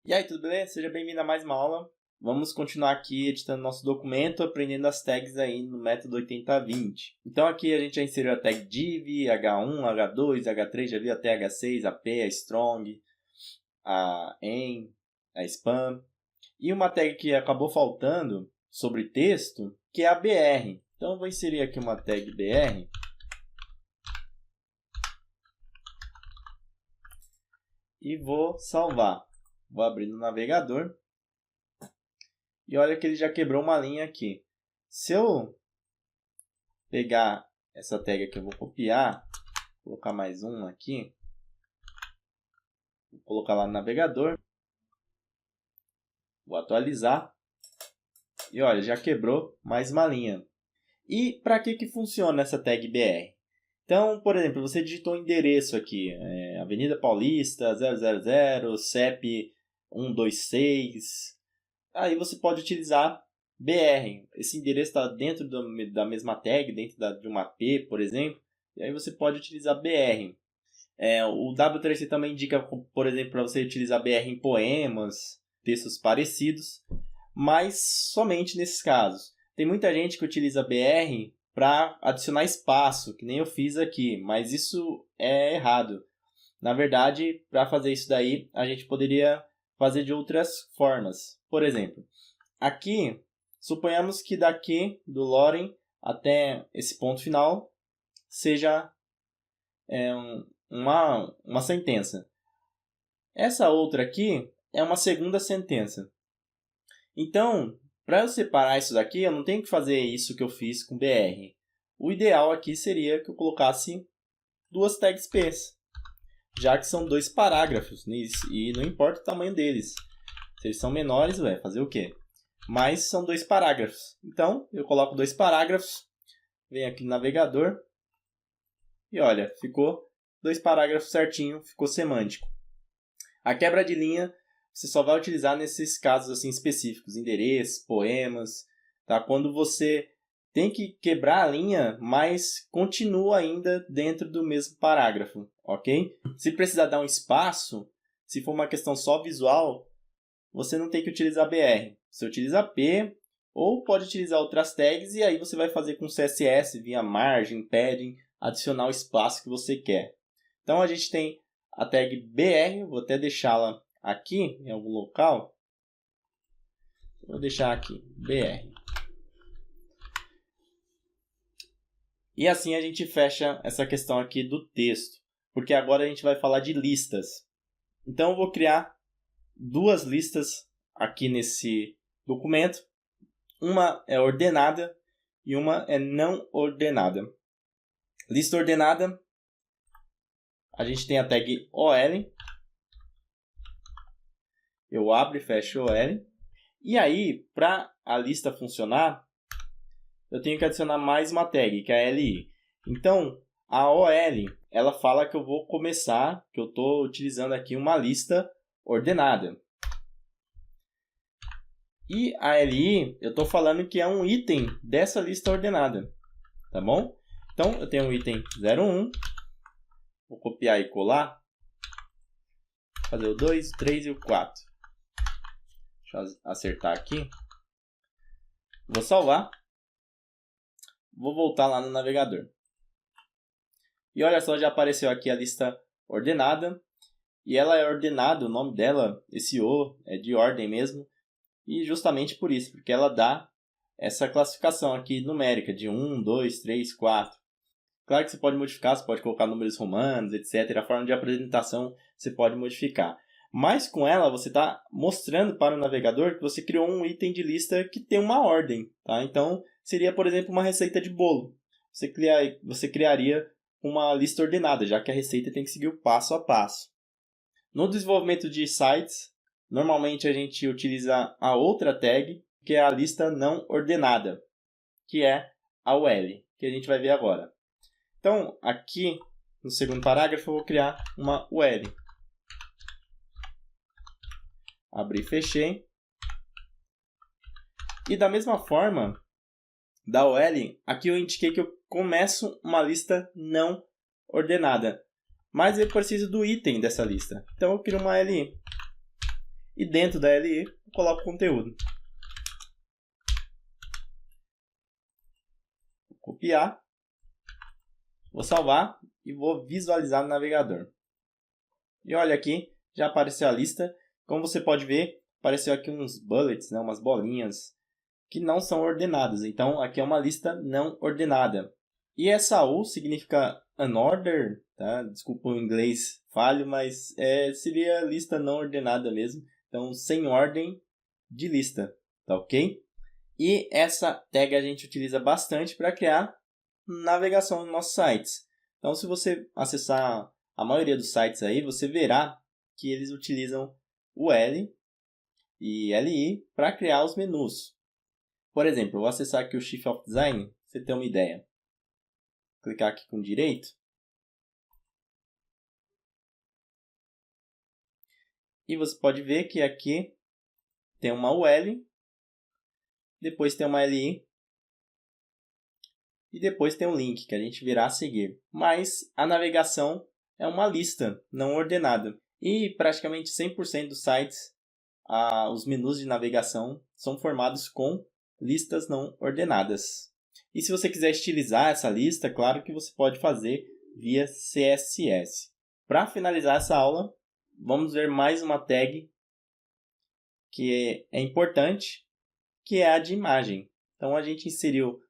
E aí, tudo beleza? Seja bem-vindo a mais uma aula. Vamos continuar aqui editando nosso documento, aprendendo as tags aí no método 8020. Então aqui a gente já inseriu a tag div, h1, h2, h3, já viu até h6, a p, a strong, a en, a spam. E uma tag que acabou faltando sobre texto, que é a br. Então eu vou inserir aqui uma tag br. E vou salvar. Vou abrir no navegador. E olha que ele já quebrou uma linha aqui. Se eu pegar essa tag aqui, eu vou copiar, colocar mais um aqui. Vou colocar lá no navegador. Vou atualizar. E olha, já quebrou mais uma linha. E para que funciona essa tag BR? Então, por exemplo, você digitou um endereço aqui. Avenida Paulista, 000, CEP 126... Aí você pode utilizar BR. Esse endereço está dentro da mesma tag, dentro de uma P, por exemplo. E aí você pode utilizar BR. O W3C também indica, por exemplo, para você utilizar BR em poemas, textos parecidos. Mas somente nesses casos. Tem muita gente que utiliza BR para adicionar espaço, que nem eu fiz aqui. Mas isso é errado. Na verdade, para fazer isso daí, a gente poderia fazer de outras formas. Por exemplo, aqui, suponhamos que daqui do Loren até esse ponto final seja uma sentença. Essa outra aqui é uma segunda sentença. Então, para eu separar isso daqui, eu não tenho que fazer isso que eu fiz com BR. O ideal aqui seria que eu colocasse duas tags P's, já que são dois parágrafos e não importa o tamanho deles. Se eles são menores, vai fazer o quê? Mas são dois parágrafos. Então, eu coloco dois parágrafos, venho aqui no navegador e olha, ficou dois parágrafos certinho, ficou semântico. A quebra de linha você só vai utilizar nesses casos assim específicos, endereços, poemas, tá? Quando você tem que quebrar a linha, mas continua ainda dentro do mesmo parágrafo, ok? Se precisar dar um espaço, se for uma questão só visual, você não tem que utilizar BR. Você utiliza P ou pode utilizar outras tags e aí você vai fazer com CSS, via margem, padding, adicionar o espaço que você quer. Então a gente tem a tag BR, vou até deixá-la aqui em algum local. Vou deixar aqui, BR. E assim a gente fecha essa questão aqui do texto, porque agora a gente vai falar de listas. Então eu vou criar duas listas aqui nesse documento. Uma é ordenada e uma é não ordenada. Lista ordenada, a gente tem a tag OL. Eu abro e fecho OL. E aí, para a lista funcionar, eu tenho que adicionar mais uma tag, que é a LI. Então, a OL, ela fala que eu vou começar, que eu estou utilizando aqui uma lista ordenada. E a LI, eu estou falando que é um item dessa lista ordenada. Tá bom? Então, eu tenho o item 01. Vou copiar e colar. Fazer o 2, o 3 e o 4. Deixa eu acertar aqui. Vou salvar. Vou voltar lá no navegador. E olha só, já apareceu aqui a lista ordenada. E ela é ordenada, o nome dela, esse O, é de ordem mesmo. E justamente por isso, porque ela dá essa classificação aqui numérica de 1, 2, 3, 4. Claro que você pode modificar, você pode colocar números romanos, etc. A forma de apresentação você pode modificar. Mas com ela, você está mostrando para o navegador que você criou um item de lista que tem uma ordem. Tá? Então, seria, por exemplo, uma receita de bolo. Você criaria uma lista ordenada, já que a receita tem que seguir o passo a passo. No desenvolvimento de sites, normalmente a gente utiliza a outra tag, que é a lista não ordenada, que é a UL, que a gente vai ver agora. Então, aqui no segundo parágrafo, eu vou criar uma UL. Abri e fechei. E da mesma forma, da OL, aqui eu indiquei que eu começo uma lista não ordenada. Mas eu preciso do item dessa lista. Então eu crio uma LI. e dentro da LI eu coloco o conteúdo. Vou copiar, vou salvar e vou visualizar no navegador. E olha aqui, já apareceu a lista. Como você pode ver, apareceu aqui uns bullets, né, umas bolinhas que não são ordenadas. Então, aqui é uma lista não ordenada. E essa U significa unordered, tá? Desculpa o inglês falho, mas seria lista não ordenada mesmo. Então, sem ordem de lista, tá ok? E essa tag a gente utiliza bastante para criar navegação nos nossos sites. Então, se você acessar a maioria dos sites aí, você verá que eles utilizam o L e LI para criar os menus. Por exemplo, eu vou acessar aqui o Shift of Design, para você ter uma ideia. Clicar aqui com direito. E você pode ver que aqui tem uma UL, depois tem uma LI e depois tem um link que a gente virá a seguir. Mas a navegação é uma lista não ordenada. E praticamente 100% dos sites, os menus de navegação são formados com listas não ordenadas. E se você quiser estilizar essa lista, claro que você pode fazer via CSS. Para finalizar essa aula, vamos ver mais uma tag que é importante, que é a de imagem. Então, a gente inseriu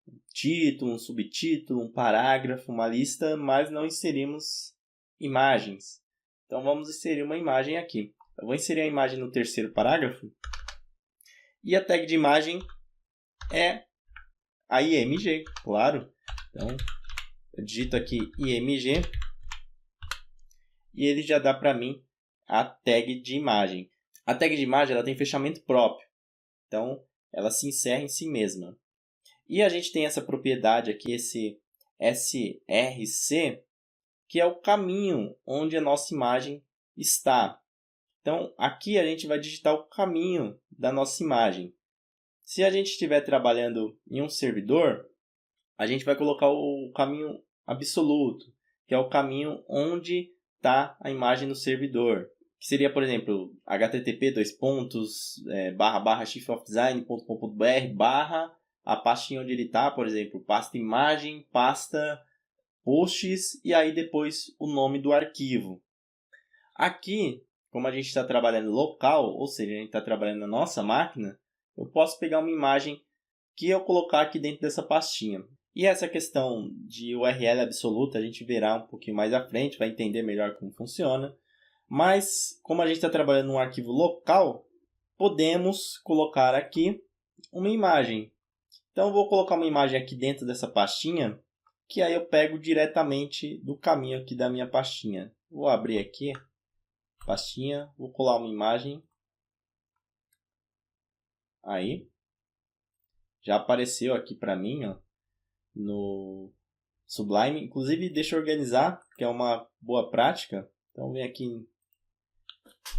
um título, um subtítulo, um parágrafo, uma lista, mas não inserimos imagens. Então, vamos inserir uma imagem aqui. Eu vou inserir a imagem no terceiro parágrafo. E a tag de imagem é a IMG, claro. Então, eu digito aqui IMG e ele já dá para mim a tag de imagem. A tag de imagem ela tem fechamento próprio, então ela se encerra em si mesma. E a gente tem essa propriedade aqui, esse src, que é o caminho onde a nossa imagem está. Então, aqui a gente vai digitar o caminho da nossa imagem. Se a gente estiver trabalhando em um servidor, a gente vai colocar o caminho absoluto, que é o caminho onde está a imagem no servidor. Que seria, por exemplo, http://shiftofdesign.com.br/ a pastinha onde ele está, por exemplo, pasta imagem, pasta posts e aí depois o nome do arquivo. Aqui, como a gente está trabalhando local, ou seja, a gente está trabalhando na nossa máquina, eu posso pegar uma imagem que eu colocar aqui dentro dessa pastinha. E essa questão de URL absoluta a gente verá um pouquinho mais à frente, vai entender melhor como funciona. Mas, como a gente está trabalhando num arquivo local, podemos colocar aqui uma imagem. Então, eu vou colocar uma imagem aqui dentro dessa pastinha, que aí eu pego diretamente do caminho aqui da minha pastinha. Vou abrir aqui, pastinha, vou colar uma imagem. Aí, já apareceu aqui para mim, ó, no Sublime. Inclusive, deixa eu organizar, que é uma boa prática. Então, vem aqui em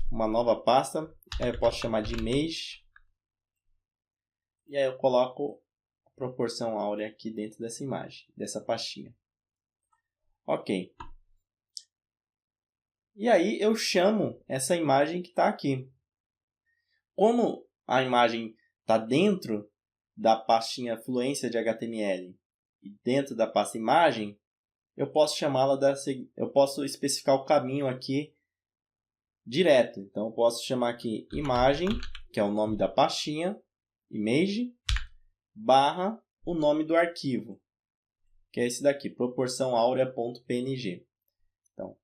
uma nova pasta. Aí eu posso chamar de Image. E aí eu coloco a proporção áurea aqui dentro dessa imagem, dessa pastinha. Ok. E aí eu chamo essa imagem que está aqui. Como a imagem está dentro da pastinha fluência de HTML e dentro da pasta imagem, eu posso chamá-la eu posso especificar o caminho aqui direto. Então eu posso chamar aqui imagem, que é o nome da pastinha, image, barra o nome do arquivo, que é esse daqui, proporçãoaurea.png. Então,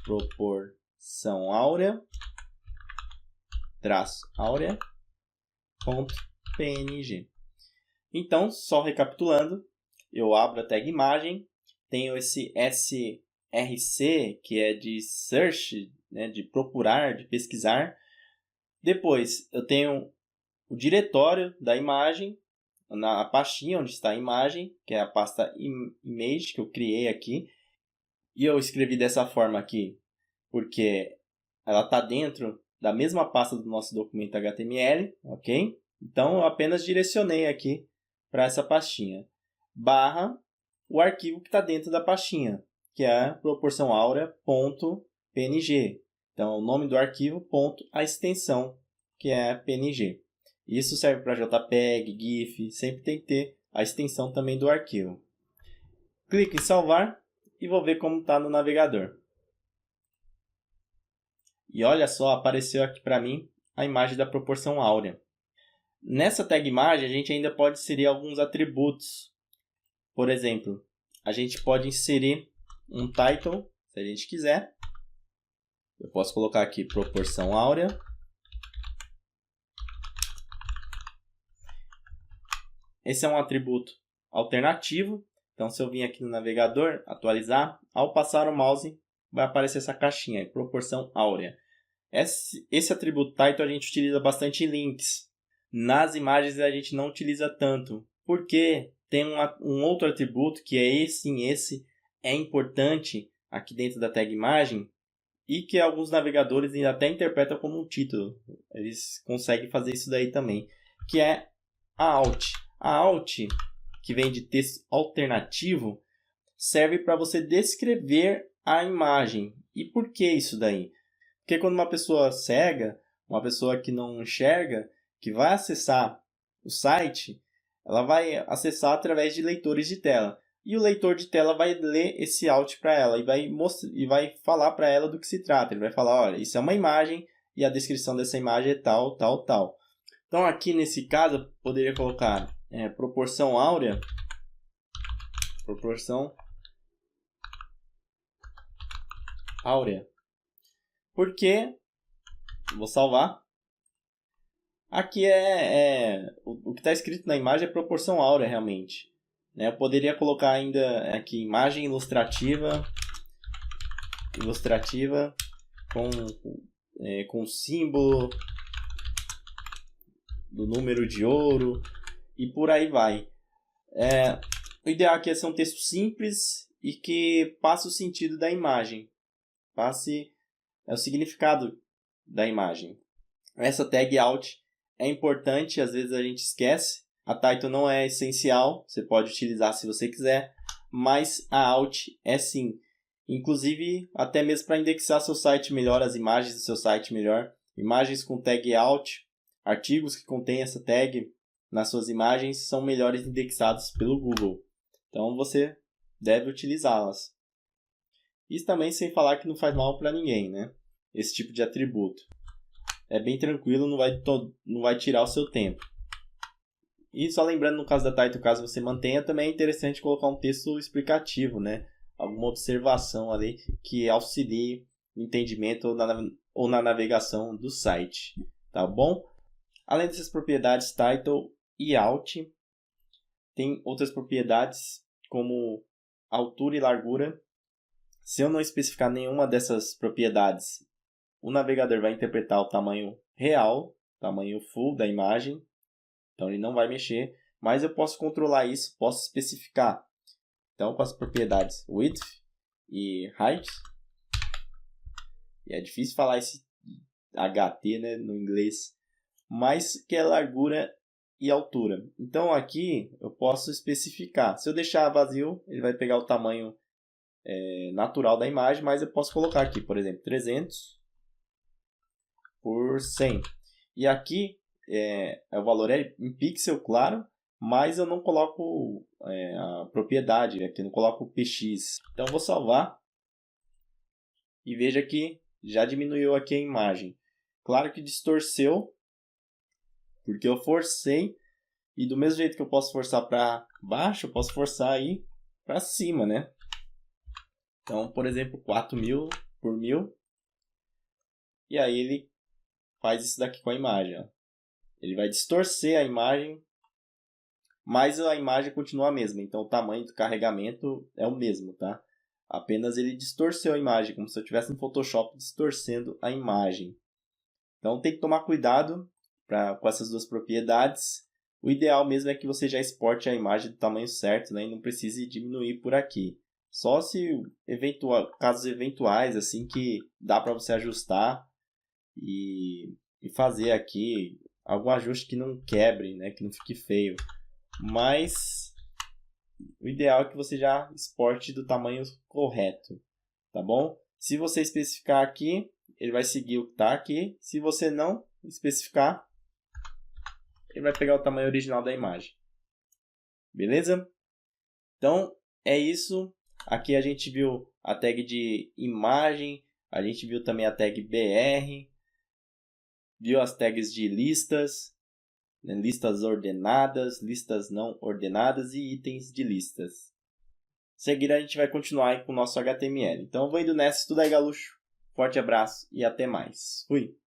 proporção áurea .png. Então, só recapitulando, eu abro a tag imagem, tenho esse src, que é de search, né, de procurar, de pesquisar. Depois, eu tenho o diretório da imagem, na pastinha onde está a imagem, que é a pasta image que eu criei aqui. E eu escrevi dessa forma aqui, porque ela está dentro da mesma pasta do nosso documento HTML, ok? Então, eu apenas direcionei aqui para essa pastinha. Barra o arquivo que está dentro da pastinha, que é proporçãoaurea.png. Então, o nome do arquivo, ponto, a extensão, que é PNG. Isso serve para JPEG, GIF, sempre tem que ter a extensão também do arquivo. Clico em salvar e vou ver como está no navegador. E olha só, apareceu aqui para mim a imagem da proporção áurea. Nessa tag imagem, a gente ainda pode inserir alguns atributos. Por exemplo, a gente pode inserir um title, se a gente quiser. Eu posso colocar aqui proporção áurea. Esse é um atributo alternativo. Então, se eu vir aqui no navegador, atualizar, ao passar o mouse, vai aparecer essa caixinha, proporção áurea. Esse atributo title a gente utiliza bastante em links. Nas imagens a gente não utiliza tanto, porque tem um outro atributo que é esse é importante aqui dentro da tag imagem e que alguns navegadores ainda até interpretam como um título. Eles conseguem fazer isso daí também, que é a alt. A alt, que vem de texto alternativo, serve para você descrever a imagem. E por que isso daí? Porque quando uma pessoa cega, uma pessoa que não enxerga, que vai acessar o site, ela vai acessar através de leitores de tela. E o leitor de tela vai ler esse alt para ela e vai falar para ela do que se trata. Ele vai falar, olha, isso é uma imagem e a descrição dessa imagem é tal, tal, tal. Então aqui nesse caso eu poderia colocar proporção áurea, porque, vou salvar, aqui o que está escrito na imagem é proporção áurea realmente. Eu poderia colocar ainda aqui imagem ilustrativa com símbolo do número de ouro e por aí vai. O ideal aqui é ser um texto simples e que passe o sentido da imagem, passe o significado da imagem. Essa tag alt é importante, às vezes a gente esquece. A title não é essencial, você pode utilizar se você quiser, mas a alt é sim. Inclusive, até mesmo para indexar seu site melhor, as imagens do seu site melhor. Imagens com tag alt, artigos que contêm essa tag nas suas imagens são melhores indexados pelo Google. Então, você deve utilizá-las. Isso também sem falar que não faz mal para ninguém, né? Esse tipo de atributo. É bem tranquilo, não vai tirar o seu tempo. E só lembrando, no caso da title, caso você mantenha, também é interessante colocar um texto explicativo, né? Alguma observação ali que auxilie no entendimento ou na navegação do site. Tá bom? Além dessas propriedades title e alt, tem outras propriedades como altura e largura. Se eu não especificar nenhuma dessas propriedades, o navegador vai interpretar o tamanho real, tamanho full da imagem. Então, ele não vai mexer, mas eu posso controlar isso, posso especificar. Então, com as propriedades width e height. E é difícil falar esse HT, né, no inglês, mas que é largura e altura. Então, aqui eu posso especificar. Se eu deixar vazio, ele vai pegar o tamanho natural da imagem, mas eu posso colocar aqui, por exemplo, 300 por 100. E aqui o valor é em pixel, claro, mas eu não coloco a propriedade, aqui eu não coloco o px. Então vou salvar e veja que já diminuiu aqui a imagem. Claro que distorceu, porque eu forcei, e do mesmo jeito que eu posso forçar para baixo, eu posso forçar aí para cima, né? Então, por exemplo, 4000 por 1000, e aí ele faz isso daqui com a imagem, ó. Ele vai distorcer a imagem, mas a imagem continua a mesma. Então, o tamanho do carregamento é o mesmo, tá? Apenas ele distorceu a imagem, como se eu estivesse no Photoshop distorcendo a imagem. Então, tem que tomar cuidado com essas duas propriedades. O ideal mesmo é que você já exporte a imagem do tamanho certo, né? E não precise diminuir por aqui. Só se casos eventuais, assim, que dá para você ajustar e fazer aqui algum ajuste que não quebre, né? Que não fique feio. Mas o ideal é que você já exporte do tamanho correto, tá bom? Se você especificar aqui, ele vai seguir o que está aqui. Se você não especificar, ele vai pegar o tamanho original da imagem. Beleza? Então, é isso. Aqui a gente viu a tag de imagem, a gente viu também a tag BR, viu as tags de listas, né? Listas ordenadas, listas não ordenadas e itens de listas. Em seguida, a gente vai continuar com o nosso HTML. Então, eu vou indo nessa. Estuda aí, Galuxo. Forte abraço e até mais. Fui!